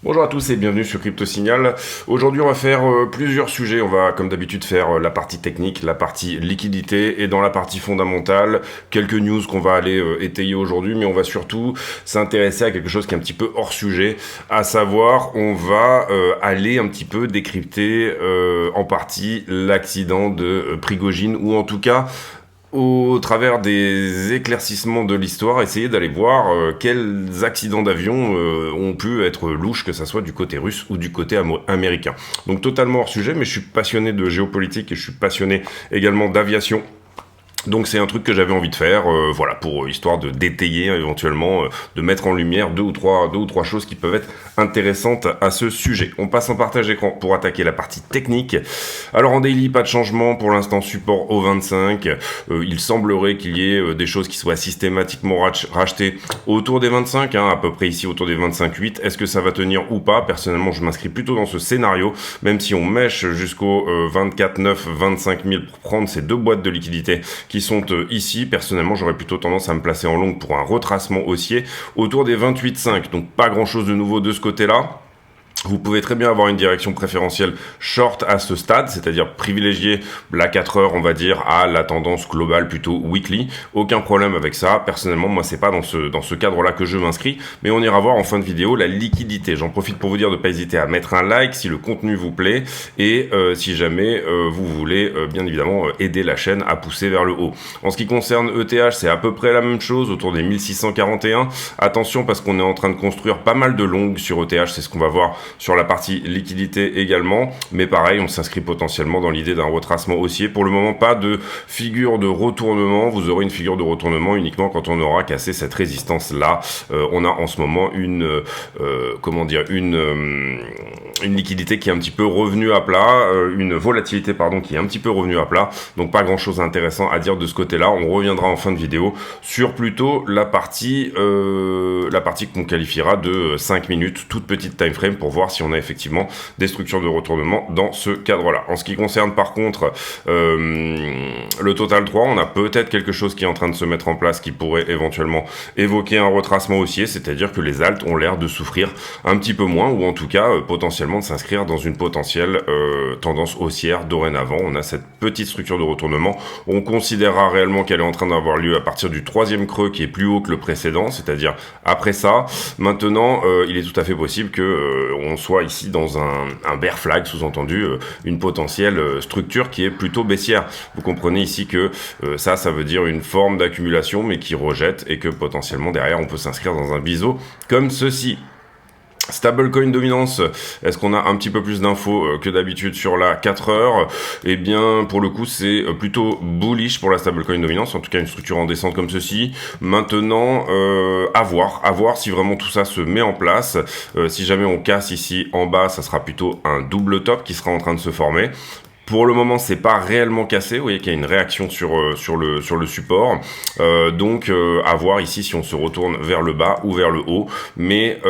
Bonjour à tous et bienvenue sur Crypto Signal. Aujourd'hui on va faire plusieurs sujets. On va comme d'habitude faire la partie technique, la partie liquidité et dans la partie fondamentale, quelques news qu'on va aller étayer aujourd'hui, mais on va surtout s'intéresser à quelque chose qui est un petit peu hors sujet, à savoir on va aller un petit peu décrypter en partie l'accident de Prigojine, ou en tout cas au travers des éclaircissements de l'histoire, essayer d'aller voir quels accidents d'avion ont pu être louches, que ça soit du côté russe ou du côté américain. Donc totalement hors sujet, mais je suis passionné de géopolitique et je suis passionné également d'aviation. Donc c'est un truc que j'avais envie de faire, voilà, pour histoire de détailler éventuellement, de mettre en lumière deux ou trois choses qui peuvent être intéressantes à ce sujet. On passe en partage d'écran pour attaquer la partie technique. Alors en daily, pas de changement pour l'instant, support au 25. Il semblerait qu'il y ait des choses qui soient systématiquement rachetées autour des 25, à peu près ici autour des 25,8. Est-ce que ça va tenir ou pas? Personnellement, je m'inscris plutôt dans ce scénario, même si on mèche jusqu'au 24,9, 25 000 pour prendre ces deux boîtes de liquidité qui sont ici. Personnellement, j'aurais plutôt tendance à me placer en longue pour un retracement haussier autour des 28,5. Donc pas grand chose de nouveau de ce côté-là. Vous pouvez très bien avoir une direction préférentielle short à ce stade, c'est-à-dire privilégier la 4 heures, on va dire, à la tendance globale plutôt weekly. Aucun problème avec ça. Personnellement, moi, c'est pas dans ce cadre-là que je m'inscris, mais on ira voir en fin de vidéo la liquidité. J'en profite pour vous dire de ne pas hésiter à mettre un like si le contenu vous plaît et si jamais vous voulez, bien évidemment, aider la chaîne à pousser vers le haut. En ce qui concerne ETH, c'est à peu près la même chose, autour des 1641. Attention, parce qu'on est en train de construire pas mal de longues sur ETH, c'est ce qu'on va voir sur la partie liquidité également, mais pareil, on s'inscrit potentiellement dans l'idée d'un retracement haussier. Pour le moment, pas de figure de retournement. Vous aurez une figure de retournement uniquement quand on aura cassé cette résistance là. On a en ce moment une liquidité qui est un petit peu revenue à plat, une volatilité qui est un petit peu revenue à plat, donc pas grand chose d'intéressant à dire de ce côté là. On reviendra en fin de vidéo sur plutôt la partie qu'on qualifiera de 5 minutes, toute petite time frame, pour voir si on a effectivement des structures de retournement dans ce cadre-là. En ce qui concerne par contre le total 3, on a peut-être quelque chose qui est en train de se mettre en place qui pourrait éventuellement évoquer un retracement haussier, c'est-à-dire que les alts ont l'air de souffrir un petit peu moins, ou en tout cas potentiellement de s'inscrire dans une potentielle tendance haussière dorénavant. On a cette petite structure de retournement. On considérera réellement qu'elle est en train d'avoir lieu à partir du troisième creux qui est plus haut que le précédent, c'est-à-dire après ça. Maintenant, il est tout à fait possible que on soit ici dans un bear flag, sous-entendu une potentielle structure qui est plutôt baissière. Vous comprenez ici que ça veut dire une forme d'accumulation mais qui rejette, et que potentiellement derrière on peut s'inscrire dans un biseau comme ceci. Stablecoin dominance, est-ce qu'on a un petit peu plus d'infos que d'habitude sur la 4 heures? Eh bien, pour le coup, c'est plutôt bullish pour la stablecoin dominance, en tout cas une structure en descente comme ceci. Maintenant, à voir si vraiment tout ça se met en place. Si jamais on casse ici en bas, ça sera plutôt un double top qui sera en train de se former. Pour le moment, c'est pas réellement cassé. Vous voyez qu'il y a une réaction sur le support. Donc, à voir ici si on se retourne vers le bas ou vers le haut. Mais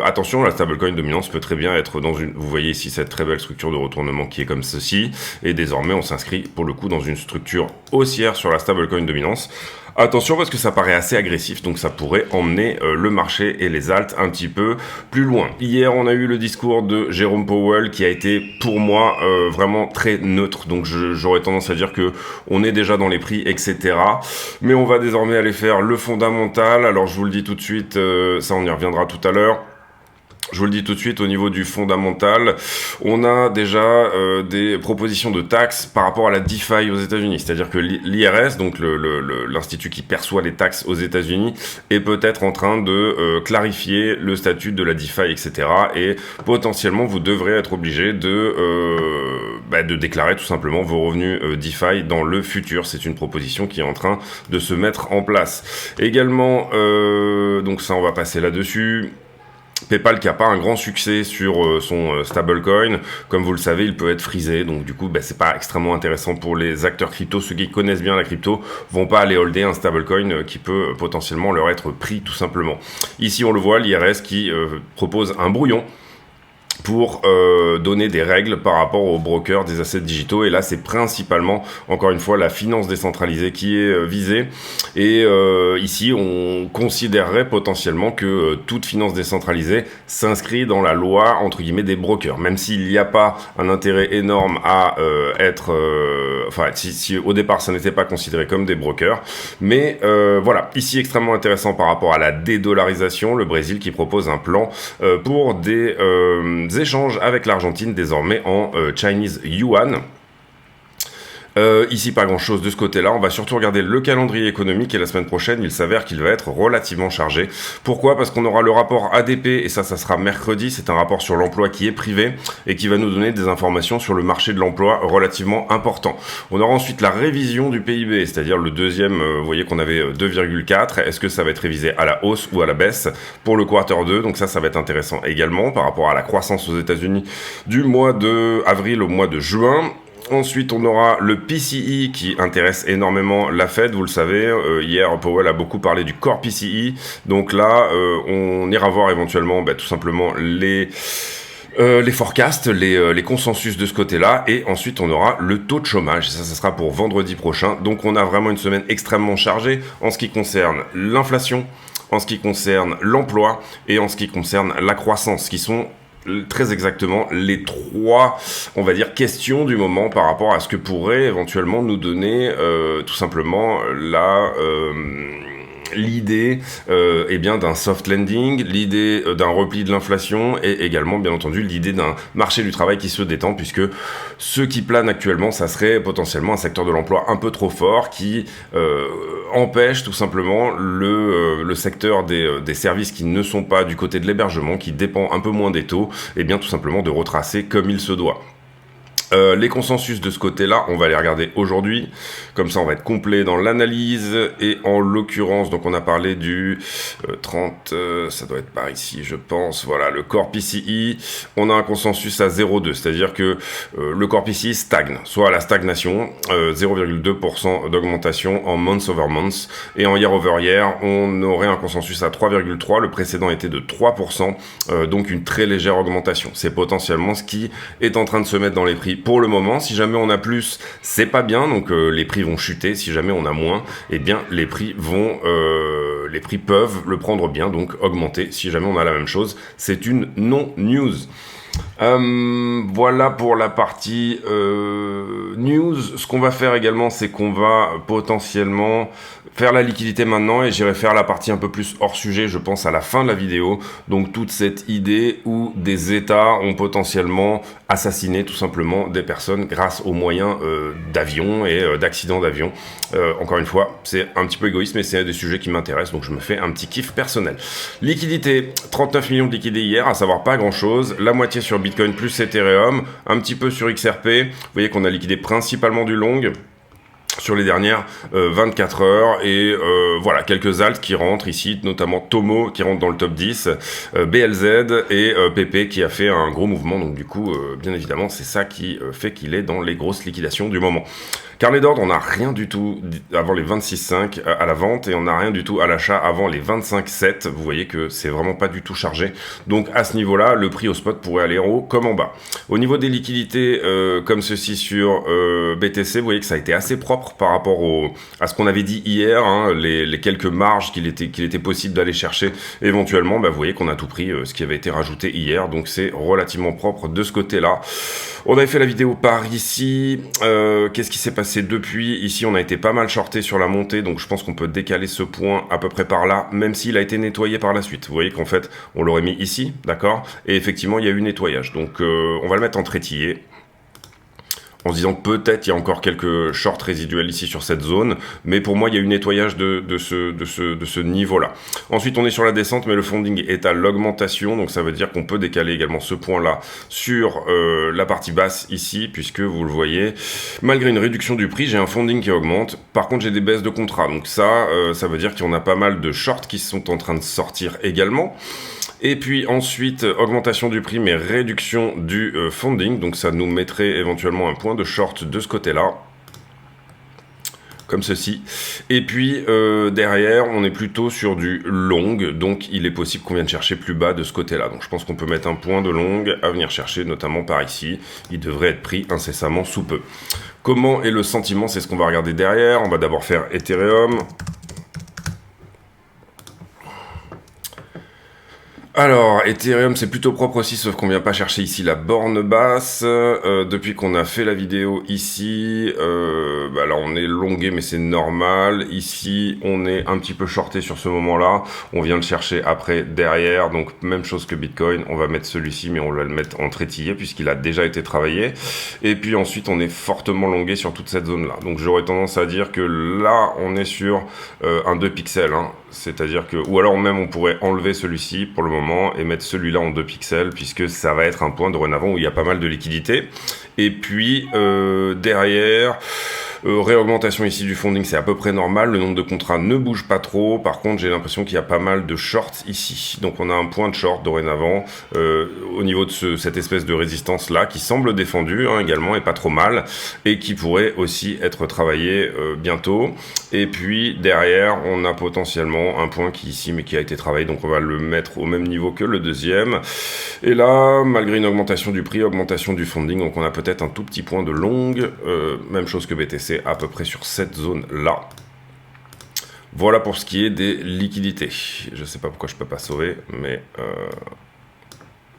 attention, la stablecoin dominance peut très bien être dans une... Vous voyez ici cette très belle structure de retournement qui est comme ceci. Et désormais, on s'inscrit pour le coup dans une structure haussière sur la stablecoin dominance. Attention, parce que ça paraît assez agressif, donc ça pourrait emmener le marché et les alts un petit peu plus loin. Hier, on a eu le discours de Jérôme Powell qui a été pour moi vraiment très neutre, donc j'aurais tendance à dire que on est déjà dans les prix, etc. Mais on va désormais aller faire le fondamental. Alors je vous le dis tout de suite, ça on y reviendra tout à l'heure. Je vous le dis tout de suite, au niveau du fondamental, on a déjà des propositions de taxes par rapport à la DeFi aux États-Unis. C'est-à-dire que l'IRS, donc l'institut qui perçoit les taxes aux États-Unis, est peut-être en train de clarifier le statut de la DeFi, etc. Et potentiellement, vous devrez être obligé de déclarer tout simplement vos revenus DeFi dans le futur. C'est une proposition qui est en train de se mettre en place. Également, donc ça, on va passer là-dessus. PayPal qui n'a pas un grand succès sur son stablecoin, comme vous le savez, il peut être frisé, donc du coup, c'est pas extrêmement intéressant pour les acteurs crypto. Ceux qui connaissent bien la crypto vont pas aller holder un stablecoin qui peut potentiellement leur être pris tout simplement. Ici, on le voit, l'IRS qui propose un brouillon pour donner des règles par rapport aux brokers des assets digitaux. Et là, c'est principalement, encore une fois, la finance décentralisée qui est visée. Et ici, on considérerait potentiellement que toute finance décentralisée s'inscrit dans la loi, entre guillemets, des brokers. Même s'il n'y a pas un intérêt énorme à être... enfin, si au départ, ça n'était pas considéré comme des brokers. Mais voilà, ici, extrêmement intéressant par rapport à la dédollarisation. Le Brésil qui propose un plan pour des échanges avec l'Argentine désormais en Chinese Yuan. Ici pas grand chose de ce côté-là, on va surtout regarder le calendrier économique et la semaine prochaine il s'avère qu'il va être relativement chargé. Pourquoi? Parce qu'on aura le rapport ADP et ça sera mercredi, c'est un rapport sur l'emploi qui est privé et qui va nous donner des informations sur le marché de l'emploi relativement important. On aura ensuite la révision du PIB, c'est-à-dire le deuxième, vous voyez qu'on avait 2,4, est-ce que ça va être révisé à la hausse ou à la baisse pour le quarter 2, donc ça va être intéressant également par rapport à la croissance aux États-Unis du mois de avril au mois de juin. Ensuite, on aura le PCE qui intéresse énormément la Fed, vous le savez. Hier, Powell a beaucoup parlé du core PCE. Donc là, on ira voir éventuellement tout simplement les forecasts, les consensus de ce côté-là. Et ensuite, on aura le taux de chômage. Ça sera pour vendredi prochain. Donc, on a vraiment une semaine extrêmement chargée en ce qui concerne l'inflation, en ce qui concerne l'emploi et en ce qui concerne la croissance, qui sont très exactement les trois, on va dire, questions du moment par rapport à ce que pourrait éventuellement nous donner tout simplement l'idée d'un soft landing, l'idée d'un repli de l'inflation et également bien entendu l'idée d'un marché du travail qui se détend, puisque ce qui plane actuellement ça serait potentiellement un secteur de l'emploi un peu trop fort qui empêche tout simplement le secteur des services qui ne sont pas du côté de l'hébergement, qui dépend un peu moins des taux, et bien tout simplement de retracer comme il se doit. Les consensus de ce côté-là, on va les regarder aujourd'hui. Comme ça, on va être complet dans l'analyse. Et en l'occurrence, donc on a parlé du 30, ça doit être par ici, je pense. Voilà, le core PCE. On a un consensus à 0,2, c'est-à-dire que le core PCE stagne, soit à la stagnation, 0,2% d'augmentation en month over month. Et en year over year, on aurait un consensus à 3,3. Le précédent était de 3%, donc une très légère augmentation. C'est potentiellement ce qui est en train de se mettre dans les prix pour le moment. Si jamais on a plus, c'est pas bien, donc les prix vont chuter. Si jamais on a moins, eh bien les prix peuvent le prendre bien, donc augmenter. Si jamais on a la même chose, c'est une non-news. Voilà pour la partie news. Ce qu'on va faire également, c'est qu'on va potentiellement faire la liquidité maintenant et j'irai faire la partie un peu plus hors sujet, je pense, à la fin de la vidéo. Donc toute cette idée où des États ont potentiellement assassiné tout simplement des personnes grâce aux moyens d'avion et d'accidents d'avion. Encore une fois, c'est un petit peu égoïste, mais c'est des sujets qui m'intéressent, donc je me fais un petit kiff personnel. Liquidité, 39 millions de liquidés hier, à savoir pas grand chose, la moitié sur Bitcoin plus Ethereum, un petit peu sur XRP. Vous voyez qu'on a liquidé principalement du long sur les dernières 24 heures et voilà, quelques alts qui rentrent ici, notamment Tomo qui rentre dans le top 10, BLZ et PP qui a fait un gros mouvement, donc du coup bien évidemment c'est ça qui fait qu'il est dans les grosses liquidations du moment. Carnet d'ordre, on n'a rien du tout avant les 26,5 à la vente et on n'a rien du tout à l'achat avant les 25,7. Vous voyez que c'est vraiment pas du tout chargé. Donc à ce niveau-là, le prix au spot pourrait aller en haut comme en bas. Au niveau des liquidités, comme ceci sur BTC, vous voyez que ça a été assez propre par rapport à ce qu'on avait dit hier, hein, les quelques marges qu'il était possible d'aller chercher éventuellement. Vous voyez qu'on a tout pris ce qui avait été rajouté hier, donc c'est relativement propre de ce côté-là. On avait fait la vidéo par ici. Qu'est-ce qui s'est passé depuis? Ici, on a été pas mal shorté sur la montée, donc je pense qu'on peut décaler ce point à peu près par là, même s'il a été nettoyé par la suite. Vous voyez qu'en fait, on l'aurait mis ici, d'accord? Et effectivement, il y a eu nettoyage. Donc, on va le mettre en trétillé, en se disant que peut-être il y a encore quelques shorts résiduels ici sur cette zone, mais pour moi il y a eu nettoyage de ce niveau-là. Ensuite on est sur la descente, mais le funding est à l'augmentation, donc ça veut dire qu'on peut décaler également ce point-là sur la partie basse ici, puisque vous le voyez, malgré une réduction du prix, j'ai un funding qui augmente, par contre j'ai des baisses de contrat, donc ça veut dire qu'on a pas mal de shorts qui sont en train de sortir également. Et puis ensuite, augmentation du prix, mais réduction du funding. Donc ça nous mettrait éventuellement un point de short de ce côté-là. comme ceci. Et puis derrière, on est plutôt sur du long, donc il est possible qu'on vienne chercher plus bas de ce côté-là. Donc je pense qu'on peut mettre un point de long à venir chercher, notamment par ici. Il devrait être pris incessamment sous peu. Comment est le sentiment? C'est ce qu'on va regarder derrière. On va d'abord faire Ethereum. Alors, Ethereum, c'est plutôt propre aussi, sauf qu'on vient pas chercher ici la borne basse. Depuis qu'on a fait la vidéo ici, là on est longué, mais c'est normal. Ici, on est un petit peu shorté sur ce moment-là. On vient le chercher après, derrière. Donc, même chose que Bitcoin. On va mettre celui-ci, mais on va le mettre en trétillé, puisqu'il a déjà été travaillé. Et puis ensuite, on est fortement longué sur toute cette zone-là. Donc, j'aurais tendance à dire que là, on est sur un 2 pixels. Hein. C'est-à-dire que, ou alors même on pourrait enlever celui-ci pour le moment et mettre celui-là en 2 pixels puisque ça va être un point dorénavant où il y a pas mal de liquidité. Et puis derrière, réaugmentation ici du funding, c'est à peu près normal. Le nombre de contrats ne bouge pas trop. Par contre, j'ai l'impression qu'il y a pas mal de shorts ici. Donc on a un point de short dorénavant au niveau de cette espèce de résistance là qui semble défendue également et pas trop mal et qui pourrait aussi être travaillé bientôt. Et puis derrière, on a potentiellement un point qui est ici mais qui a été travaillé. Donc on va le mettre au même niveau que le deuxième. Et là, malgré une augmentation du prix, augmentation du funding, donc on a peut-être un tout petit point de long. Même chose que BTC. À peu près sur cette zone-là. Voilà pour ce qui est des liquidités. Je ne sais pas pourquoi je ne peux pas sauver, mais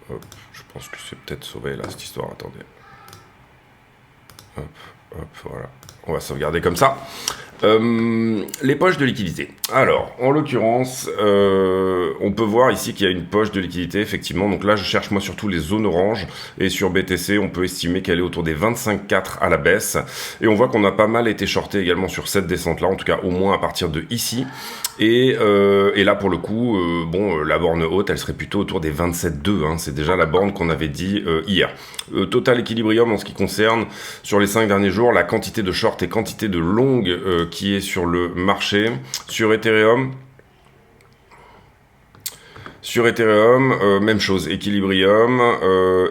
hop, je pense que c'est peut-être sauvé là, cette histoire. Attendez. Hop, hop, voilà. On va sauvegarder comme ça. Les poches de liquidité. Alors, en l'occurrence, on peut voir ici qu'il y a une poche de liquidité, effectivement. Donc là, je cherche moi surtout les zones oranges. Et sur BTC, on peut estimer qu'elle est autour des 25,4 à la baisse. Et on voit qu'on a pas mal été shorté également sur cette descente-là, en tout cas au moins à partir de ici. Et là, pour le coup, la borne haute, elle serait plutôt autour des 27,2. Hein. C'est déjà la borne qu'on avait dit hier. Total Equilibrium en ce qui concerne, sur les 5 derniers jours, la quantité de short et quantité de long qui est sur le marché. Sur Ethereum, même chose, Equilibrium,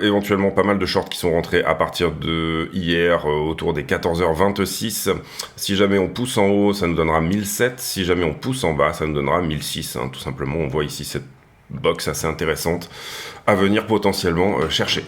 éventuellement pas mal de shorts qui sont rentrés à partir de hier autour des 14h26. Si jamais on pousse en haut, ça nous donnera 1007. Si jamais on pousse en bas, ça nous donnera 1006. Hein, tout simplement, on voit ici cette box assez intéressante à venir potentiellement chercher.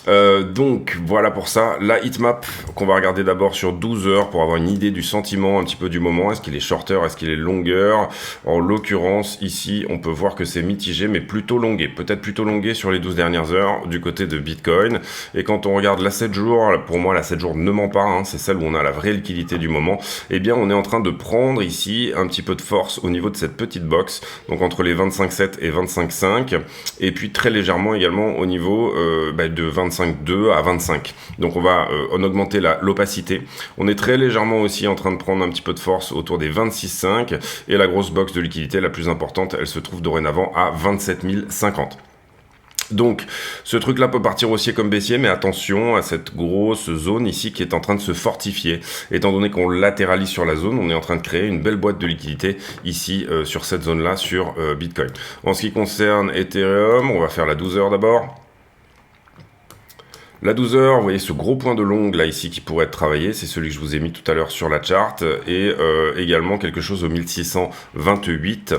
Donc voilà pour ça, la heatmap qu'on va regarder d'abord sur 12 heures pour avoir une idée du sentiment un petit peu du moment. Est-ce qu'il est shorter, est-ce qu'il est longer? En l'occurrence ici on peut voir que c'est mitigé mais plutôt longué, peut-être plutôt longué sur les 12 dernières heures du côté de Bitcoin. Et quand on regarde la 7 jours, pour moi la 7 jours ne ment pas, hein, c'est celle où on a la vraie liquidité du moment. Et bien on est en train de prendre ici un petit peu de force au niveau de cette petite box, donc entre les 25,7 et 25,5 et puis très légèrement également au niveau de 25,2 à 25. Donc on va en augmenter l'opacité. On est très légèrement aussi en train de prendre un petit peu de force autour des 26,5 et la grosse box de liquidité la plus importante, elle se trouve dorénavant à 27 050. Donc, ce truc-là peut partir haussier comme baissier, mais attention à cette grosse zone ici qui est en train de se fortifier. Étant donné qu'on latéralise sur la zone, on est en train de créer une belle boîte de liquidité ici sur cette zone-là sur Bitcoin. En ce qui concerne Ethereum, on va faire la 12 heures d'abord. La 12 heures, vous voyez ce gros point de long là ici qui pourrait être travaillé, c'est celui que je vous ai mis tout à l'heure sur la charte, et également quelque chose au 1628.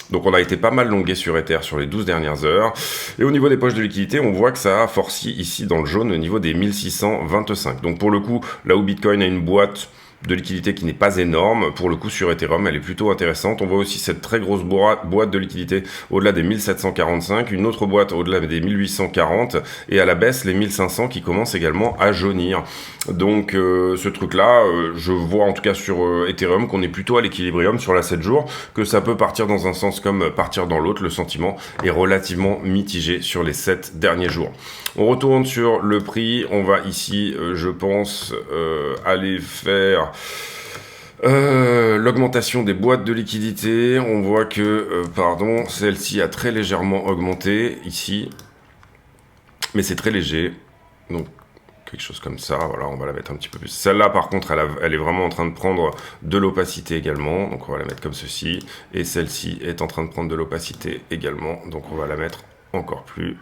Donc on a été pas mal longué sur Ether sur les 12 dernières heures. Et au niveau des poches de liquidité, on voit que ça a forci ici dans le jaune au niveau des 1625. Donc pour le coup, là où Bitcoin a une boîte de liquidité qui n'est pas énorme, pour le coup sur Ethereum elle est plutôt intéressante. On voit aussi cette très grosse boîte de liquidité au-delà des 1745, une autre boîte au-delà des 1840 et à la baisse les 1500 qui commencent également à jaunir. Donc ce truc là, je vois en tout cas sur Ethereum qu'on est plutôt à l'équilibrium sur la 7 jours, que ça peut partir dans un sens comme partir dans l'autre. Le sentiment est relativement mitigé sur les 7 derniers jours. On retourne sur le prix, on va ici je pense aller faire l'augmentation des boîtes de liquidité. On voit que celle-ci a très légèrement augmenté ici, mais c'est très léger, donc quelque chose comme ça. Voilà, on va la mettre un petit peu plus. Celle-là par contre elle est vraiment en train de prendre de l'opacité également, donc on va la mettre comme ceci, et celle-ci est en train de prendre de l'opacité également, donc on va la mettre encore plus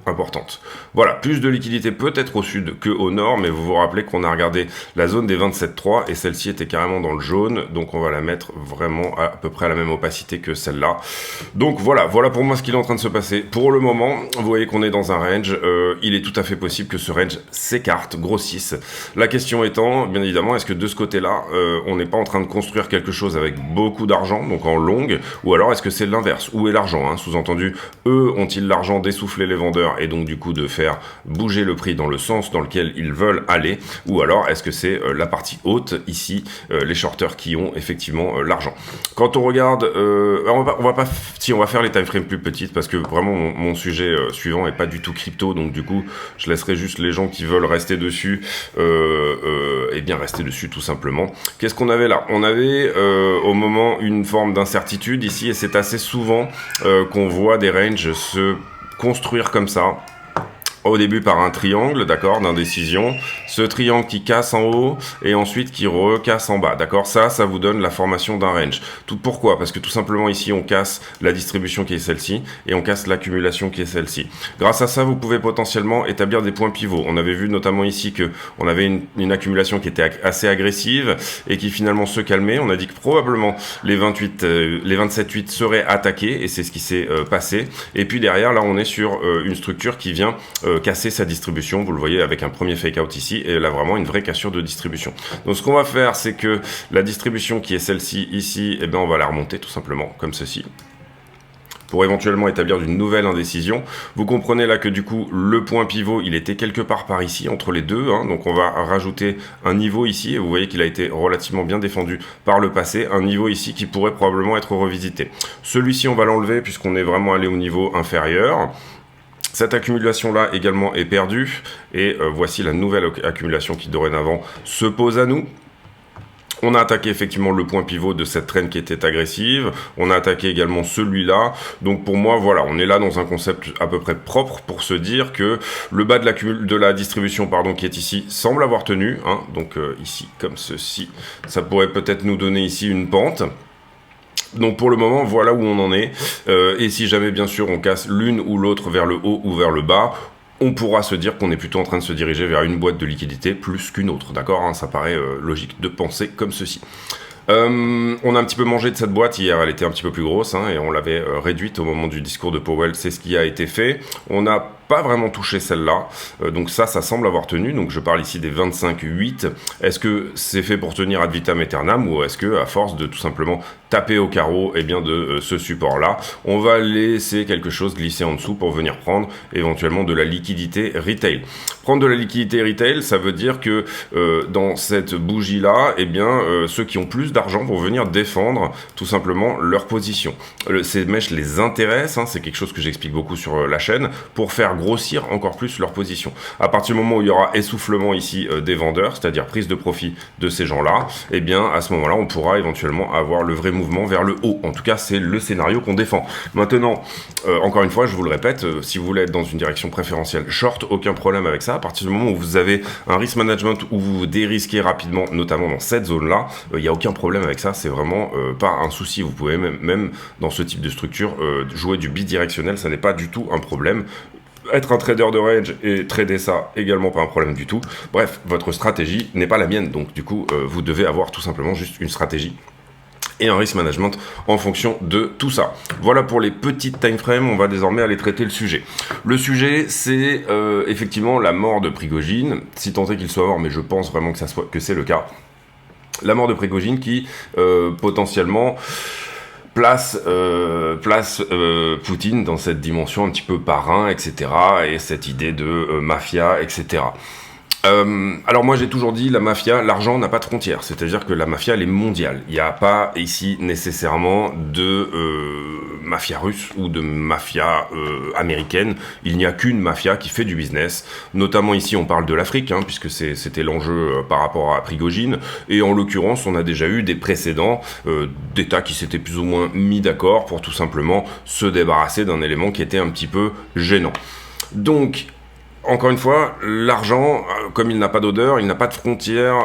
importante. Voilà, plus de liquidité peut-être au sud que au nord, mais vous vous rappelez qu'on a regardé la zone des 27,3 et celle-ci était carrément dans le jaune, donc on va la mettre vraiment à peu près à la même opacité que celle-là. Donc voilà pour moi ce qu'il est en train de se passer. Pour le moment, vous voyez qu'on est dans un range, il est tout à fait possible que ce range s'écarte, grossisse. La question étant, bien évidemment, est-ce que de ce côté-là, on n'est pas en train de construire quelque chose avec beaucoup d'argent, donc en longue, ou alors est-ce que c'est l'inverse? Où est l'argent, hein? Sous-entendu, eux ont-ils l'argent d'essouffler les vendeurs et donc du coup de faire bouger le prix dans le sens dans lequel ils veulent aller, ou alors est-ce que c'est la partie haute ici, les shorters qui ont effectivement l'argent. Quand on regarde, on va faire les time frames plus petites parce que vraiment mon sujet suivant est pas du tout crypto, donc du coup je laisserai juste les gens qui veulent rester dessus et bien rester dessus tout simplement. Qu'est-ce qu'on avait là? On avait au moment une forme d'incertitude ici, et c'est assez souvent qu'on voit des ranges se construire comme ça, au début par un triangle, d'accord, d'indécision, ce triangle qui casse en haut et ensuite qui recasse en bas, d'accord, ça vous donne la formation d'un range. Pourquoi? Parce que tout simplement ici on casse la distribution qui est celle-ci et on casse l'accumulation qui est celle-ci. Grâce à ça vous pouvez potentiellement établir des points pivots. On avait vu notamment ici que on avait une accumulation qui était assez agressive et qui finalement se calmait. On a dit que probablement les 27,8 seraient attaqués et c'est ce qui s'est passé. Et puis derrière là on est sur une structure qui vient casser sa distribution, vous le voyez avec un premier fake out ici, et là vraiment une vraie cassure de distribution. Donc ce qu'on va faire, c'est que la distribution qui est celle-ci ici, eh bien on va la remonter tout simplement comme ceci, pour éventuellement établir une nouvelle indécision. Vous comprenez là que du coup le point pivot il était quelque part par ici entre les deux, hein, donc on va rajouter un niveau ici, et vous voyez qu'il a été relativement bien défendu par le passé, un niveau ici qui pourrait probablement être revisité. Celui-ci on va l'enlever puisqu'on est vraiment allé au niveau inférieur. Cette accumulation-là également est perdue, et voici la nouvelle accumulation qui dorénavant se pose à nous. On a attaqué effectivement le point pivot de cette traîne qui était agressive, on a attaqué également celui-là, donc pour moi voilà, on est là dans un concept à peu près propre pour se dire que le bas de la distribution pardon, qui est ici semble avoir tenu, hein, donc ici comme ceci, ça pourrait peut-être nous donner ici une pente. Donc pour le moment, voilà où on en est, et si jamais bien sûr on casse l'une ou l'autre vers le haut ou vers le bas, on pourra se dire qu'on est plutôt en train de se diriger vers une boîte de liquidité plus qu'une autre, d'accord, hein, ça paraît logique de penser comme ceci. On a un petit peu mangé de cette boîte hier, elle était un petit peu plus grosse, hein, et on l'avait réduite au moment du discours de Powell, c'est ce qui a été fait. On n'a pas vraiment touché celle-là, donc ça semble avoir tenu, donc je parle ici des 25,8. Est-ce que c'est fait pour tenir ad vitam aeternam, ou est-ce que à force de tout simplement taper au carreau et bien de ce support-là, on va laisser quelque chose glisser en dessous pour venir prendre éventuellement de la liquidité retail. Prendre de la liquidité retail, ça veut dire que dans cette bougie-là, eh bien ceux qui ont plus d'argent vont venir défendre tout simplement leur position. Ces mèches les intéressent, hein, c'est quelque chose que j'explique beaucoup sur la chaîne, pour faire grossir encore plus leur position. À partir du moment où il y aura essoufflement ici des vendeurs, c'est-à-dire prise de profit de ces gens-là, eh bien à ce moment-là, on pourra éventuellement avoir le vrai mouvement vers le haut. En tout cas, c'est le scénario qu'on défend. Maintenant, encore une fois, je vous le répète, si vous voulez être dans une direction préférentielle short, aucun problème avec ça. À partir du moment où vous avez un risk management où vous vous dérisquez rapidement, notamment dans cette zone-là, il n'y a aucun problème avec ça. C'est vraiment pas un souci. Vous pouvez même dans ce type de structure jouer du bidirectionnel, ça n'est pas du tout un problème. Être un trader de range et trader ça, également pas un problème du tout. Bref, votre stratégie n'est pas la mienne, donc du coup, vous devez avoir tout simplement juste une stratégie et un risk management en fonction de tout ça. Voilà pour les petites time frames, on va désormais aller traiter le sujet. Le sujet, c'est effectivement la mort de Prigojine, si tant est qu'il soit mort, mais je pense vraiment que c'est le cas. La mort de Prigojine qui, potentiellement, place Poutine dans cette dimension un petit peu parrain, etc. Et cette idée de mafia, etc. Alors moi j'ai toujours dit, la mafia, l'argent n'a pas de frontières, c'est-à-dire que la mafia elle est mondiale. Il n'y a pas ici nécessairement de mafia russe ou de mafia américaine, il n'y a qu'une mafia qui fait du business, notamment ici on parle de l'Afrique, hein, puisque c'était l'enjeu par rapport à Prigojine, et en l'occurrence on a déjà eu des précédents d'États qui s'étaient plus ou moins mis d'accord pour tout simplement se débarrasser d'un élément qui était un petit peu gênant. Donc, encore une fois, l'argent, comme il n'a pas d'odeur, il n'a pas de frontières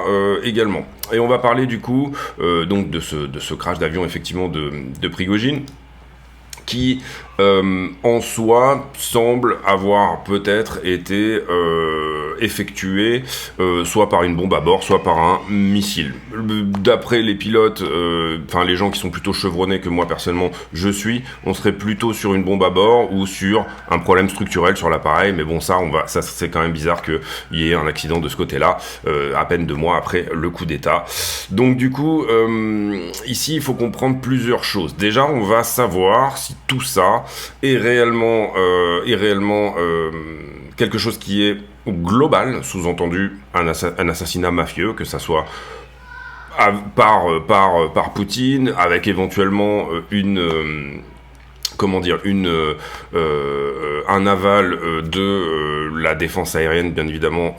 également. Et on va parler du coup donc de ce crash d'avion effectivement de Prigojine, qui en soi, semble avoir peut-être été effectué soit par une bombe à bord, soit par un missile. D'après les pilotes, enfin les gens qui sont plutôt chevronnés que moi personnellement je suis, on serait plutôt sur une bombe à bord ou sur un problème structurel sur l'appareil, mais bon ça c'est quand même bizarre qu'il y ait un accident de ce côté-là, à peine 2 mois après le coup d'État. Donc du coup, ici il faut comprendre plusieurs choses. Déjà, on va savoir si tout ça est réellement quelque chose qui est global, sous-entendu un assassinat mafieux, que ça soit par Poutine, avec éventuellement un aval de la défense aérienne, bien évidemment,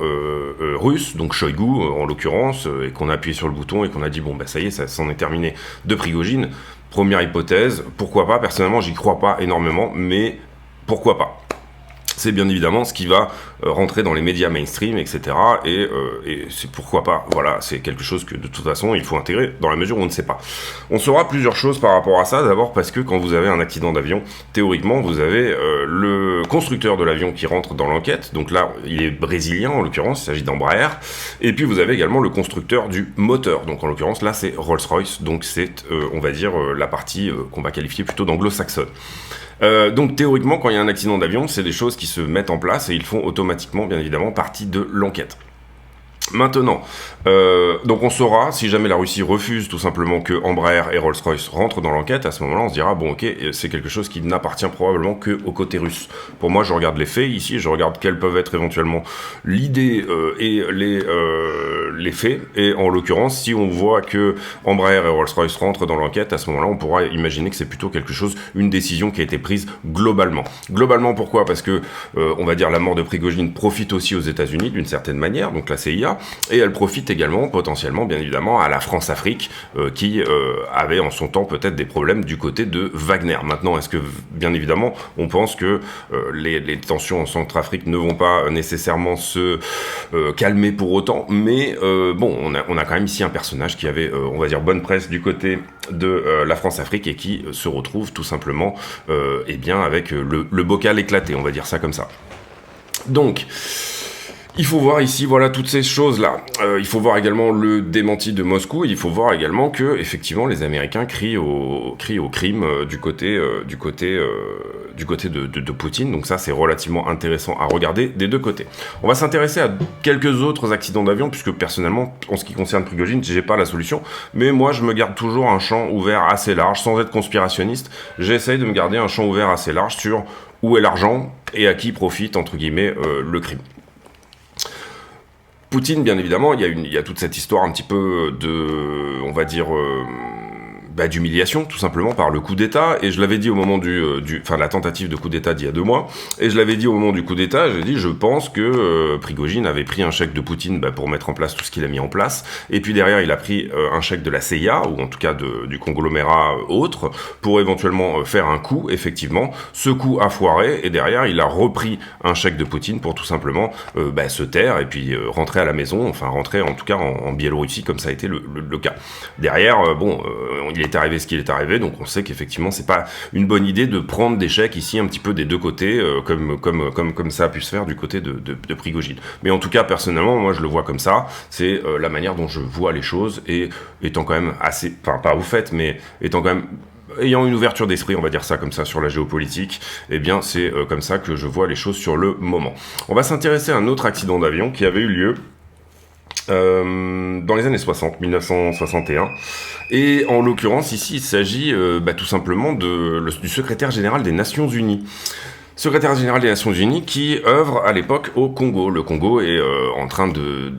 russe, donc Shoigu en l'occurrence, et qu'on a appuyé sur le bouton et qu'on a dit bon bah ça y est, ça s'en est terminé, de Prigojine. Première hypothèse, pourquoi pas? Personnellement, j'y crois pas énormément, mais pourquoi pas? C'est bien évidemment ce qui va rentrer dans les médias mainstream, etc. Et c'est pourquoi pas. Voilà, c'est quelque chose que de toute façon il faut intégrer dans la mesure où on ne sait pas. On saura plusieurs choses par rapport à ça. D'abord parce que quand vous avez un accident d'avion, théoriquement vous avez le constructeur de l'avion qui rentre dans l'enquête. Donc là, il est brésilien en l'occurrence, il s'agit d'Embraer. Et puis vous avez également le constructeur du moteur. Donc en l'occurrence là c'est Rolls-Royce. Donc c'est on va dire la partie qu'on va qualifier plutôt d'anglo-saxonne. Donc théoriquement, quand il y a un accident d'avion, c'est des choses qui se mettent en place et ils font automatiquement, bien évidemment, partie de l'enquête. Maintenant, donc on saura, si jamais la Russie refuse tout simplement que Embraer et Rolls-Royce rentrent dans l'enquête, à ce moment-là on se dira, bon ok, c'est quelque chose qui n'appartient probablement qu'au côté russe. Pour moi, je regarde les faits ici, je regarde quelles peuvent être éventuellement l'idée et les faits, et en l'occurrence, si on voit que Embraer et Rolls-Royce rentrent dans l'enquête, à ce moment-là on pourra imaginer que c'est plutôt quelque chose, une décision qui a été prise globalement. Globalement pourquoi? Parce que, on va dire, la mort de Prigojine profite aussi aux États-Unis d'une certaine manière, donc la CIA, et elle profite également potentiellement bien évidemment à la France-Afrique qui avait en son temps peut-être des problèmes du côté de Wagner. Maintenant, est-ce que bien évidemment on pense que les tensions en Centrafrique ne vont pas nécessairement se calmer pour autant, mais bon, on a quand même ici un personnage qui avait on va dire bonne presse du côté de la France-Afrique et qui se retrouve tout simplement eh bien avec le bocal éclaté, on va dire ça comme ça. Donc il faut voir ici, voilà, toutes ces choses-là. Il faut voir également le démenti de Moscou. Il faut voir également que, effectivement, les Américains crient au crime du côté de Poutine. Donc ça, c'est relativement intéressant à regarder des deux côtés. On va s'intéresser à quelques autres accidents d'avion, puisque personnellement, en ce qui concerne Prigojine, j'ai pas la solution. Mais moi, je me garde toujours un champ ouvert assez large, sans être conspirationniste. J'essaye de me garder un champ ouvert assez large sur où est l'argent et à qui profite, entre guillemets, le crime. Poutine, bien évidemment, il y a toute cette histoire un petit peu de, on va dire, d'humiliation, tout simplement, par le coup d'État. Et je l'avais dit au moment la tentative de coup d'État d'il y a 2 mois. Et je l'avais dit au moment du coup d'État, j'ai dit, je pense que Prigojine avait pris un chèque de Poutine pour mettre en place tout ce qu'il a mis en place. Et puis derrière, il a pris un chèque de la CIA, ou en tout cas du conglomérat autre, pour éventuellement faire un coup, effectivement. Ce coup a foiré, et derrière, il a repris un chèque de Poutine pour tout simplement se taire, et puis rentrer à la maison, enfin rentrer en tout cas en Biélorussie, comme ça a été le cas. Derrière, il est arrivé ce qu'il est arrivé, donc on sait qu'effectivement c'est pas une bonne idée de prendre des chèques ici un petit peu des deux côtés, comme ça a pu se faire du côté de Prigojine. Mais en tout cas, personnellement, moi je le vois comme ça, c'est la manière dont je vois les choses, et étant quand même assez, enfin pas au fait, mais étant quand même ayant une ouverture d'esprit, on va dire ça comme ça, sur la géopolitique, eh bien c'est comme ça que je vois les choses sur le moment. On va s'intéresser à un autre accident d'avion qui avait eu lieu dans les années 60, 1961, et en l'occurrence ici il s'agit tout simplement du secrétaire général des Nations Unies. Secrétaire général des Nations Unies qui œuvre à l'époque au Congo. Le Congo est en train de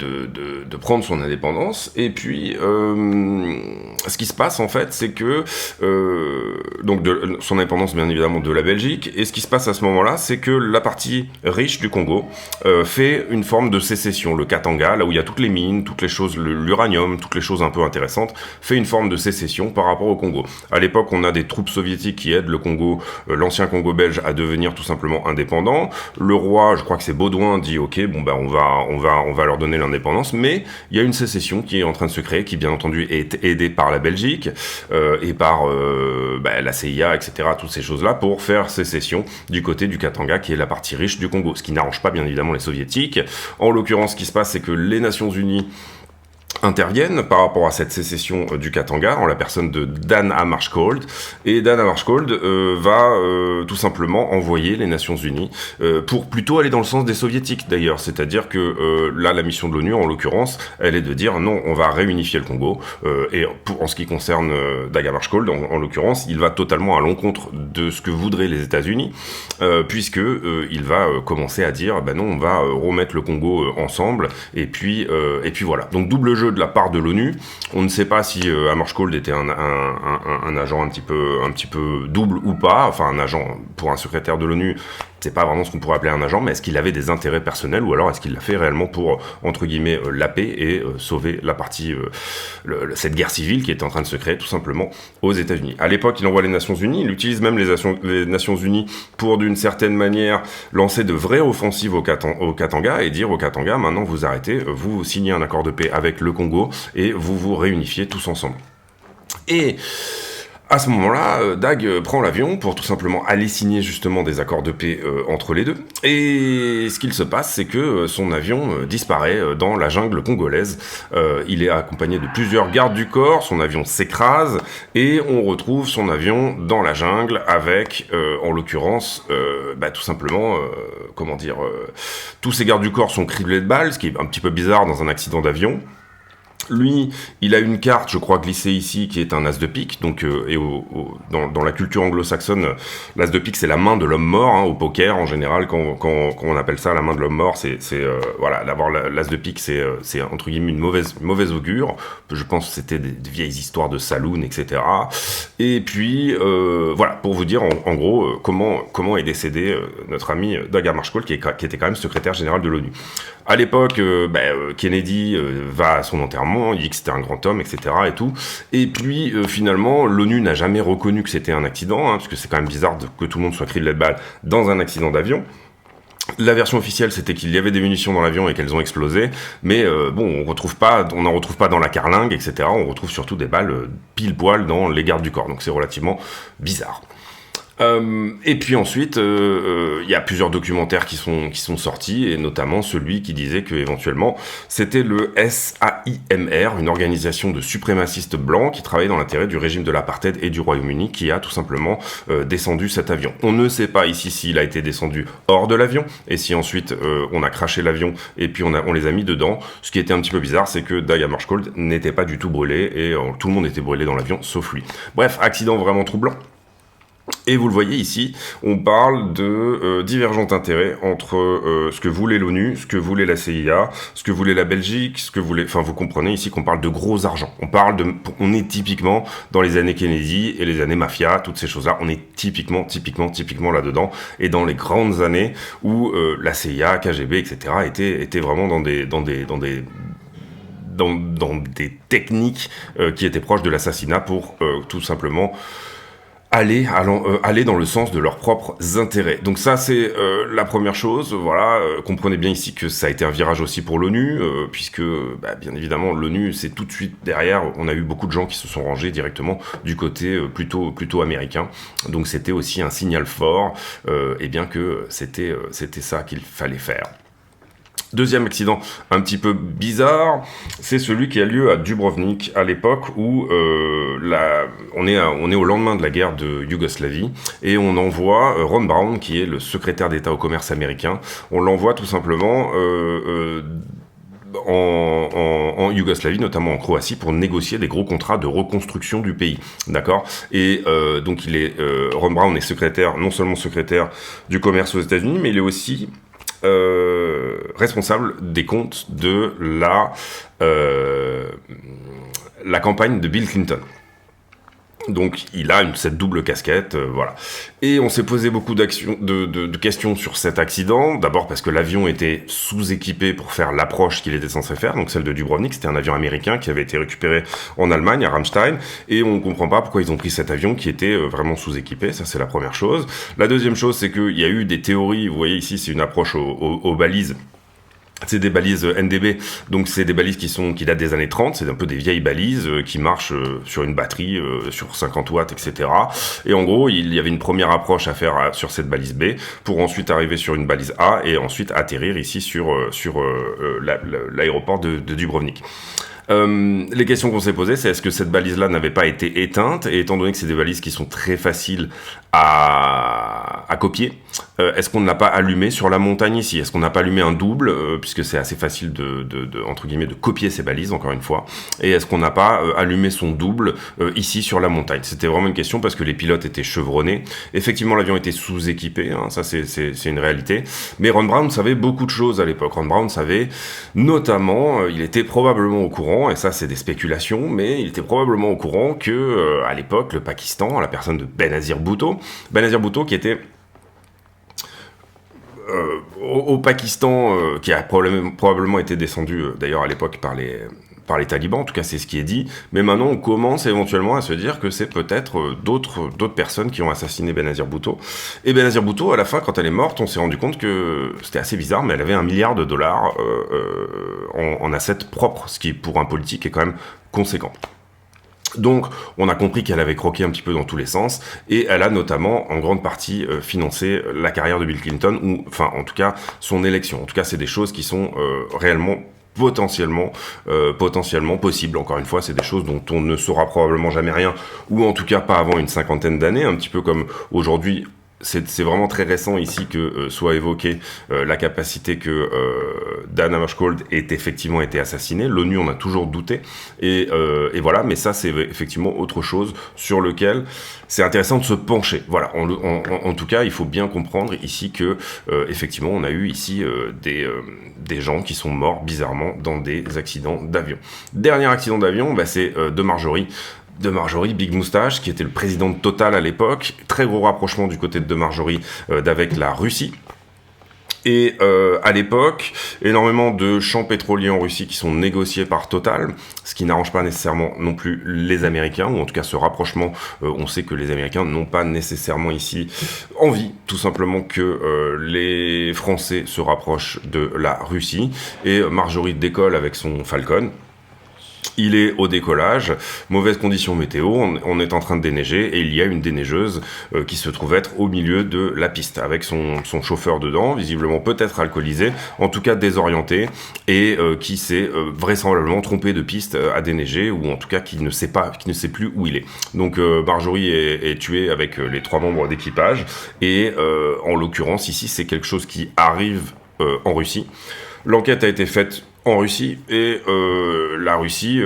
prendre son indépendance, et puis ce qui se passe en fait, c'est que donc de son indépendance bien évidemment de la Belgique, et ce qui se passe à ce moment-là, c'est que la partie riche du Congo fait une forme de sécession. Le Katanga, là où il y a toutes les mines, toutes les choses, l'uranium, toutes les choses un peu intéressantes, fait une forme de sécession par rapport au Congo. À l'époque, on a des troupes soviétiques qui aident le Congo, l'ancien Congo belge, à devenir tout simplement indépendant. Le roi, je crois que c'est Baudouin, dit ok, bon on va leur donner l'indépendance, mais il y a une sécession qui est en train de se créer, qui bien entendu est aidée par la Belgique et par la CIA, etc., toutes ces choses-là, pour faire sécession du côté du Katanga, qui est la partie riche du Congo, ce qui n'arrange pas bien évidemment les soviétiques. En l'occurrence, ce qui se passe, c'est que les Nations Unies interviennent par rapport à cette sécession du Katanga en la personne de Dan Hammarskjöld, et Dan Hammarskjöld va tout simplement envoyer les Nations Unies pour plutôt aller dans le sens des soviétiques d'ailleurs, c'est-à-dire que là la mission de l'ONU en l'occurrence elle est de dire non, on va réunifier le Congo et en ce qui concerne Dan Hammarskjöld en l'occurrence il va totalement à l'encontre de ce que voudraient les États-Unis puisque il va commencer à dire non, on va remettre le Congo ensemble et puis voilà, donc double jeu de la part de l'ONU. On ne sait pas si Hammarskjöld était un agent un petit peu double ou pas, enfin un agent pour un secrétaire de l'ONU, c'est pas vraiment ce qu'on pourrait appeler un agent, mais est-ce qu'il avait des intérêts personnels ou alors est-ce qu'il l'a fait réellement pour, entre guillemets, la paix et sauver la partie, cette guerre civile qui était en train de se créer tout simplement aux États-Unis. À l'époque, il envoie les Nations Unies, il utilise même les Nations Unies pour d'une certaine manière lancer de vraies offensives au Katanga et dire au Katanga, maintenant vous arrêtez, vous signez un accord de paix avec le Congo et vous vous réunifiez tous ensemble. Et à ce moment-là, Dag prend l'avion pour tout simplement aller signer justement des accords de paix entre les deux. Et ce qu'il se passe, c'est que son avion disparaît dans la jungle congolaise. Il est accompagné de plusieurs gardes du corps, son avion s'écrase et on retrouve son avion dans la jungle avec, en l'occurrence, tout simplement, tous ces gardes du corps sont criblés de balles, ce qui est un petit peu bizarre dans un accident d'avion. Lui, il a une carte, je crois, glissée ici, qui est un as de pique. Donc, dans la culture anglo-saxonne, l'as de pique, c'est la main de l'homme mort. Au poker, en général, quand on appelle ça la main de l'homme mort, d'avoir l'as de pique, c'est entre guillemets une mauvaise augure. Je pense que c'était des vieilles histoires de saloon, etc. Et puis, pour vous dire, en gros, comment est décédé notre ami Dag Hammarskjöld, qui était quand même secrétaire général de l'ONU. À l'époque, Kennedy va à son enterrement, il dit que c'était un grand homme, etc. et tout. Et puis, finalement, l'ONU n'a jamais reconnu que c'était un accident, parce que c'est quand même bizarre que tout le monde soit criblé de balles dans un accident d'avion. La version officielle, c'était qu'il y avait des munitions dans l'avion et qu'elles ont explosé, mais on n'en retrouve pas dans la carlingue, etc. On retrouve surtout des balles pile poil dans les gardes du corps, donc c'est relativement bizarre. Et puis ensuite, il y a plusieurs documentaires qui sont sortis, et notamment celui qui disait que éventuellement c'était le SAIMR, une organisation de suprémacistes blancs qui travaillait dans l'intérêt du régime de l'apartheid et du Royaume-Uni, qui a tout simplement descendu cet avion. On ne sait pas ici s'il a été descendu hors de l'avion, et si ensuite on a craché l'avion et puis on les a mis dedans. Ce qui était un petit peu bizarre, c'est que Dag Hammarskjöld n'était pas du tout brûlé, et tout le monde était brûlé dans l'avion, sauf lui. Bref, accident vraiment troublant. Et vous le voyez ici, on parle de divergents intérêts entre ce que voulait l'ONU, ce que voulait la CIA, ce que voulait la Belgique, vous comprenez ici qu'on parle de gros argent. On est typiquement dans les années Kennedy et les années mafia, toutes ces choses-là. On est typiquement là-dedans. Et dans les grandes années où la CIA, KGB, etc. étaient vraiment dans des techniques qui étaient proches de l'assassinat pour tout simplement aller dans le sens de leurs propres intérêts. Donc ça, c'est la première chose. Voilà, comprenez bien ici que ça a été un virage aussi pour l'ONU, puisque, bien évidemment, l'ONU, c'est tout de suite derrière. On a eu beaucoup de gens qui se sont rangés directement du côté plutôt américain. Donc c'était aussi un signal fort, et bien que c'était ça qu'il fallait faire. Deuxième accident un petit peu bizarre, c'est celui qui a lieu à Dubrovnik à l'époque où on est au lendemain de la guerre de Yougoslavie et on envoie Ron Brown, qui est le secrétaire d'État au commerce américain, on l'envoie tout simplement en Yougoslavie, notamment en Croatie, pour négocier des gros contrats de reconstruction du pays, d'accord. Et donc Ron Brown est non seulement secrétaire du commerce aux États-Unis, mais il est aussi responsable des comptes de la campagne de Bill Clinton. Donc il a cette double casquette, voilà. Et on s'est posé beaucoup de questions sur cet accident. D'abord parce que l'avion était sous-équipé pour faire l'approche qu'il était censé faire, donc celle de Dubrovnik. C'était un avion américain qui avait été récupéré en Allemagne, à Ramstein, et on ne comprend pas pourquoi ils ont pris cet avion qui était vraiment sous-équipé. Ça, c'est la première chose. La deuxième chose, c'est qu'il y a eu des théories. Vous voyez ici, c'est une approche aux balises C'est des balises NDB, donc c'est des balises qui datent des années 30, c'est un peu des vieilles balises qui marchent sur une batterie, sur 50 watts, etc. Et en gros, il y avait une première approche à faire sur cette balise B, pour ensuite arriver sur une balise A, et ensuite atterrir ici sur l'aéroport de Dubrovnik. Les questions qu'on s'est posées, c'est est-ce que cette balise-là n'avait pas été éteinte, et étant donné que c'est des balises qui sont très faciles à copier, est-ce qu'on ne l'a pas allumé sur la montagne ici? Est-ce qu'on n'a pas allumé un double, puisque c'est assez facile entre guillemets de copier ces balises, encore une fois, et est-ce qu'on n'a pas allumé son double ici sur la montagne? C'était vraiment une question parce que les pilotes étaient chevronnés. Effectivement, l'avion était sous-équipé, hein, ça c'est une réalité, mais Ron Brown savait beaucoup de choses à l'époque. Ron Brown savait notamment, il était probablement au courant, et ça c'est des spéculations, mais il était probablement au courant que à l'époque le Pakistan, à la personne de Benazir Bhutto qui était au Pakistan, qui a probablement été descendu d'ailleurs à l'époque par les talibans, en tout cas c'est ce qui est dit, mais maintenant on commence éventuellement à se dire que c'est peut-être d'autres personnes qui ont assassiné Benazir Bhutto. Et Benazir Bhutto, à la fin, quand elle est morte, on s'est rendu compte que c'était assez bizarre, mais elle avait $1 milliard en assets propres, ce qui pour un politique est quand même conséquent. Donc, on a compris qu'elle avait croqué un petit peu dans tous les sens, et elle a notamment, en grande partie, financé la carrière de Bill Clinton, ou, enfin, en tout cas, son élection. En tout cas, c'est des choses qui sont réellement potentiellement possibles. Encore une fois, c'est des choses dont on ne saura probablement jamais rien, ou en tout cas pas avant une 50aine d'années, un petit peu comme aujourd'hui. C'est vraiment très récent ici que soit évoqué la capacité que Dan Hammarskjöld ait effectivement été assassiné. L'ONU en a toujours douté, et voilà, mais ça c'est effectivement autre chose sur lequel c'est intéressant de se pencher. Voilà, en tout cas, il faut bien comprendre ici que effectivement on a eu ici des gens qui sont morts bizarrement dans des accidents d'avion. Dernier accident d'avion, c'est de Marjorie Big Moustache, qui était le président de Total à l'époque. Très gros rapprochement du côté de Marjorie d'avec la Russie. Et à l'époque, énormément de champs pétroliers en Russie qui sont négociés par Total, ce qui n'arrange pas nécessairement non plus les Américains, ou en tout cas ce rapprochement, on sait que les Américains n'ont pas nécessairement ici envie, tout simplement, que les Français se rapprochent de la Russie. Et Marjorie décolle avec son Falcon. Il est au décollage, mauvaise condition météo, on est en train de déneiger, et il y a une déneigeuse qui se trouve être au milieu de la piste, avec son chauffeur dedans, visiblement peut-être alcoolisé, en tout cas désorienté, et qui s'est vraisemblablement trompé de piste à déneiger, ou en tout cas qui ne sait plus où il est. Donc Marjorie est tuée avec les 3 membres d'équipage, et en l'occurrence ici c'est quelque chose qui arrive en Russie. L'enquête a été faite en Russie, et la Russie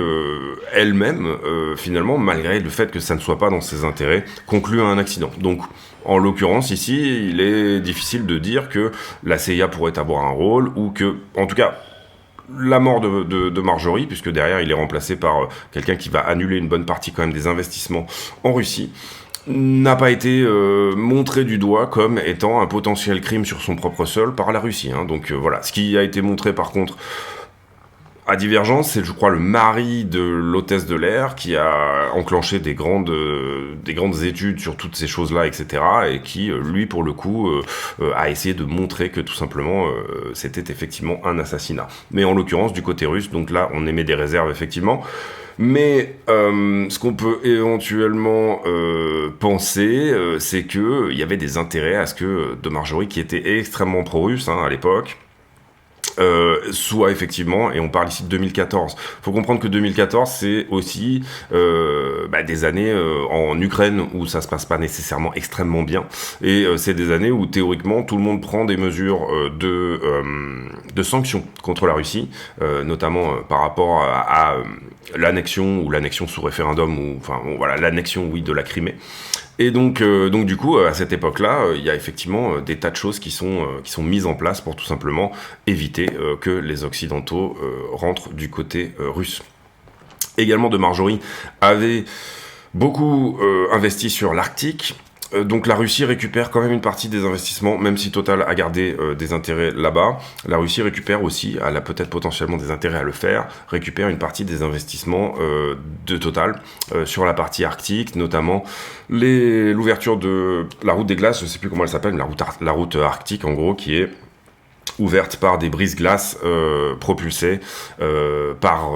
elle-même, finalement, malgré le fait que ça ne soit pas dans ses intérêts, conclut à un accident. Donc, en l'occurrence, ici, il est difficile de dire que la CIA pourrait avoir un rôle, ou que, en tout cas, la mort de Marjorie, puisque derrière, il est remplacé par quelqu'un qui va annuler une bonne partie quand même des investissements en Russie, n'a pas été montré du doigt comme étant un potentiel crime sur son propre sol par la Russie. Hein. Donc voilà, ce qui a été montré par contre à divergence, c'est je crois le mari de l'hôtesse de l'air qui a enclenché des grandes études sur toutes ces choses-là, etc. et qui, lui, pour le coup, a essayé de montrer que tout simplement c'était effectivement un assassinat. Mais en l'occurrence, du côté russe, donc là, on émet des réserves effectivement. Mais ce qu'on peut éventuellement penser, c'est qu'il y avait des intérêts à ce que de Marjorie, qui était extrêmement pro-russe à l'époque, soit effectivement, et on parle ici de 2014. Faut comprendre que 2014, c'est aussi des années en Ukraine où ça se passe pas nécessairement extrêmement bien, et c'est des années où théoriquement tout le monde prend des mesures de sanctions contre la Russie, notamment par rapport à l'annexion, ou l'annexion sous référendum, ou enfin bon, voilà, l'annexion, oui, de la Crimée. Et donc du coup, à cette époque-là, il y a effectivement des tas de choses qui sont mises en place pour tout simplement éviter que les Occidentaux rentrent du côté russe. Également, de Marjorie avait beaucoup investi sur l'Arctique. Donc la Russie récupère quand même une partie des investissements, même si Total a gardé des intérêts là-bas. La Russie récupère aussi, elle a peut-être potentiellement des intérêts à le faire, récupère une partie des investissements de Total sur la partie arctique, notamment l'ouverture de la route des glaces, je sais plus comment elle s'appelle, mais la route arctique en gros, qui est ouverte par des brise-glaces propulsées par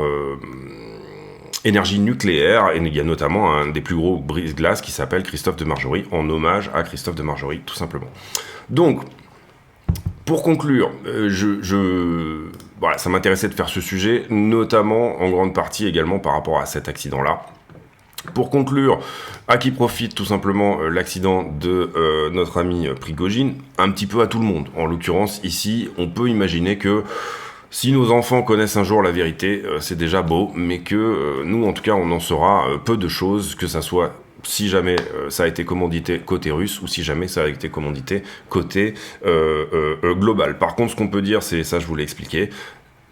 énergie nucléaire, et il y a notamment un des plus gros brise-glaces qui s'appelle Christophe de Margerie, en hommage à Christophe de Margerie, tout simplement. Donc, pour conclure, voilà, ça m'intéressait de faire ce sujet, notamment en grande partie également par rapport à cet accident-là. Pour conclure, à qui profite tout simplement l'accident de notre ami Prigojine? Un petit peu à tout le monde. En l'occurrence, ici, on peut imaginer que si nos enfants connaissent un jour la vérité, c'est déjà beau, mais que nous, en tout cas, on en saura peu de choses, que ça soit si jamais ça a été commandité côté russe ou si jamais ça a été commandité côté global. Par contre, ce qu'on peut dire, c'est ça, je vous l'ai expliqué.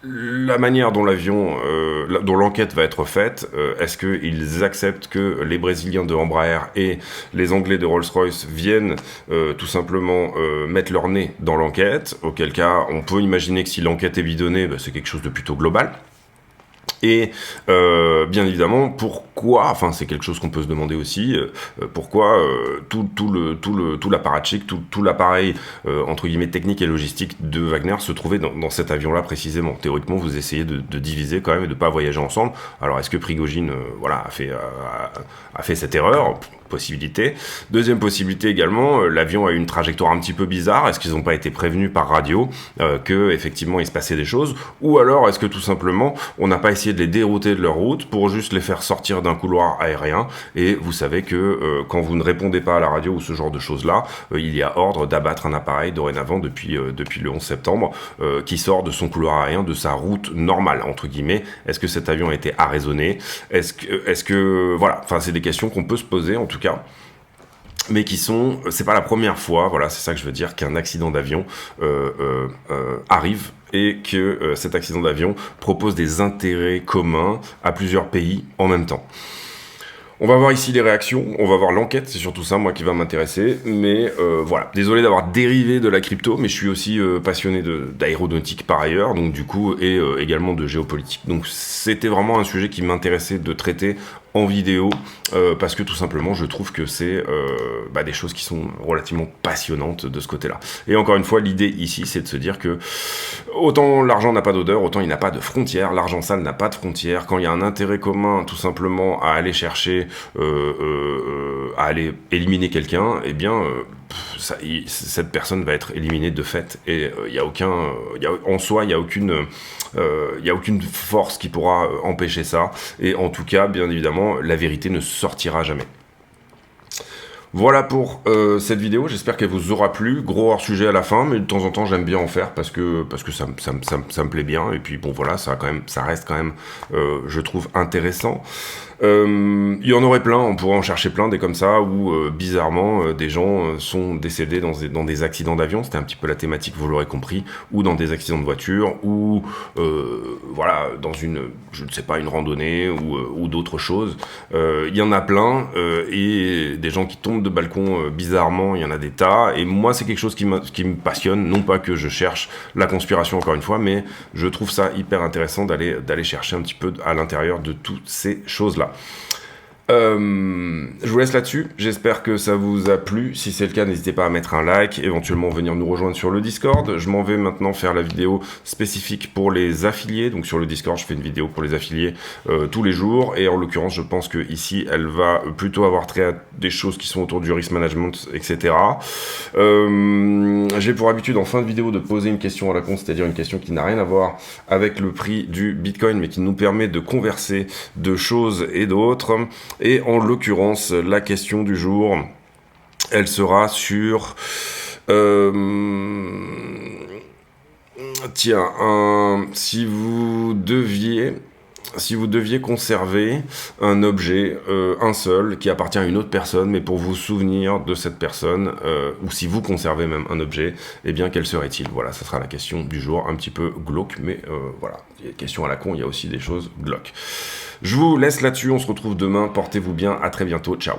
La manière dont dont l'enquête va être faite, est-ce qu'ils acceptent que les Brésiliens de Embraer et les Anglais de Rolls-Royce viennent tout simplement mettre leur nez dans l'enquête? Auquel cas, on peut imaginer que si l'enquête est bidonnée, c'est quelque chose de plutôt global. Et bien évidemment, pourquoi, enfin c'est quelque chose qu'on peut se demander aussi, pourquoi tout l'apparatchik, tout l'appareil entre guillemets technique et logistique de Wagner se trouvait dans cet avion-là précisément. Théoriquement, vous essayez de diviser quand même et de pas voyager ensemble. Alors est-ce que Prigojine a fait cette erreur? Possibilité. Deuxième possibilité également, l'avion a eu une trajectoire un petit peu bizarre. Est-ce qu'ils n'ont pas été prévenus par radio que effectivement il se passait des choses? Ou alors est-ce que tout simplement on n'a pas essayé de les dérouter de leur route pour juste les faire sortir d'un couloir aérien? Et vous savez que quand vous ne répondez pas à la radio ou ce genre de choses-là, il y a ordre d'abattre un appareil dorénavant depuis le 11 septembre qui sort de son couloir aérien, de sa route normale entre guillemets. Est-ce que cet avion a été arraisonné? Est-ce que voilà, enfin c'est des questions qu'on peut se poser en tout cas, mais c'est pas la première fois, voilà, c'est ça que je veux dire, qu'un accident d'avion arrive et que cet accident d'avion propose des intérêts communs à plusieurs pays en même temps. On va voir ici les réactions, on va voir l'enquête, c'est surtout ça moi qui va m'intéresser, mais voilà, désolé d'avoir dérivé de la crypto, mais je suis aussi passionné d'aéronautique par ailleurs, donc du coup, et également de géopolitique. Donc c'était vraiment un sujet qui m'intéressait de traiter en vidéo, parce que tout simplement je trouve que c'est des choses qui sont relativement passionnantes de ce côté-là. Et encore une fois, l'idée ici c'est de se dire que autant l'argent n'a pas d'odeur, autant il n'a pas de frontières, l'argent sale n'a pas de frontières. Quand il y a un intérêt commun tout simplement à aller chercher, à aller éliminer quelqu'un, eh bien cette personne va être éliminée de fait, et en soi il y a aucune force qui pourra empêcher ça, et en tout cas bien évidemment la vérité ne sortira jamais. Voilà pour cette vidéo, j'espère qu'elle vous aura plu. Gros hors sujet à la fin, mais de temps en temps j'aime bien en faire parce que ça me plaît bien, et puis bon voilà, ça reste quand même je trouve intéressant. Il y en aurait plein, on pourrait en chercher plein des comme ça où bizarrement des gens sont décédés dans des accidents d'avion. C'était un petit peu la thématique, vous l'aurez compris, ou dans des accidents de voiture, ou voilà, dans une randonnée ou d'autres choses. Il y en a plein, et des gens qui tombent de balcon bizarrement, il y en a des tas, et moi c'est quelque chose qui me passionne, non pas que je cherche la conspiration encore une fois, mais je trouve ça hyper intéressant d'aller chercher un petit peu à l'intérieur de toutes ces choses-là. Je vous laisse là-dessus, j'espère que ça vous a plu. Si c'est le cas, n'hésitez pas à mettre un like, éventuellement venir nous rejoindre sur le Discord. Je m'en vais maintenant faire la vidéo spécifique pour les affiliés, donc sur le Discord je fais une vidéo pour les affiliés tous les jours, et en l'occurrence je pense que ici elle va plutôt avoir trait à des choses qui sont autour du risk management, etc. J'ai pour habitude en fin de vidéo de poser une question à la con, c'est-à-dire une question qui n'a rien à voir avec le prix du Bitcoin, mais qui nous permet de converser de choses et d'autres. Et en l'occurrence, la question du jour, elle sera sur... si vous deviez conserver un objet, un seul, qui appartient à une autre personne, mais pour vous souvenir de cette personne, ou si vous conservez même un objet, eh bien, quel serait-il? Voilà, ça sera la question du jour, un petit peu glauque, mais voilà, il y a des questions à la con, il y a aussi des choses glauques. Je vous laisse là-dessus, on se retrouve demain, portez-vous bien, à très bientôt, ciao.